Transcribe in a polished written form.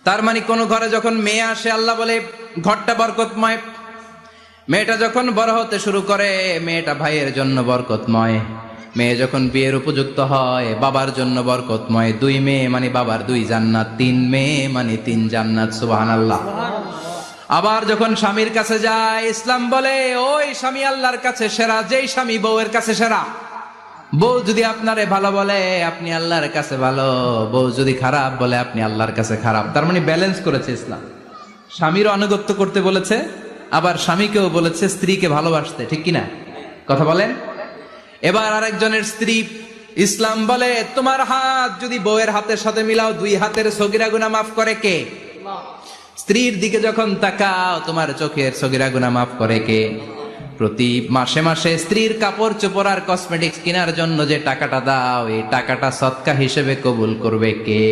তার মানে কোন ঘরে যখন মেয়ে আসে আল্লাহ বলে ঘরটা বরকতময়। মেয়েটা যখন বড় হতে শুরু করে মেয়েটা ভাইয়ের জন্য বরকতময়। মেয়ে যখন বিয়ের উপযুক্ত হয় বাবার জন্য বরকতময়। 2 মেয়ে মানে বাবার 2 জান্নাত, 3 মেয়ে মানে 3 জান্নাত। সুবহানাল্লাহ। আবার যখন স্বামীর কাছে যায় ইসলাম বলে ওই স্বামী আল্লাহর কাছে সেরা, যেই স্বামী বউয়ের কাছে সেরা। বউ যদি আপনারে ভালো বলে আপনি আল্লাহর কাছে ভালো, বউ যদি খারাপ বলে আপনি আল্লাহর কাছে খারাপ। তার মানে ব্যালেন্স করেছে ইসলাম। স্বামীরও আনুগত্য করতে বলেছে, আবার স্বামীকেও বলেছে স্ত্রীকে ভালোবাসতে, ঠিক কিনা কথা বলেন। এবার আরেকজনের স্ত্রী, ইসলাম বলে তোমার হাত যদি বউয়ের হাতের সাথে মিলাও 2 হাতের সগীরা গুনাহ মাফ করে কে? স্ত্রীর দিকে যখন তাকাও তোমার চোখের সগীরা গুনাহ মাফ করে কে? প্রতি মাসে মাসে স্ত্রীর কাপড় চোপড় আর কসমেটিক্স কেনার জন্য যে টাকাটা দাও এই টাকাটা সদকা হিসেবে কবুল করবে কে?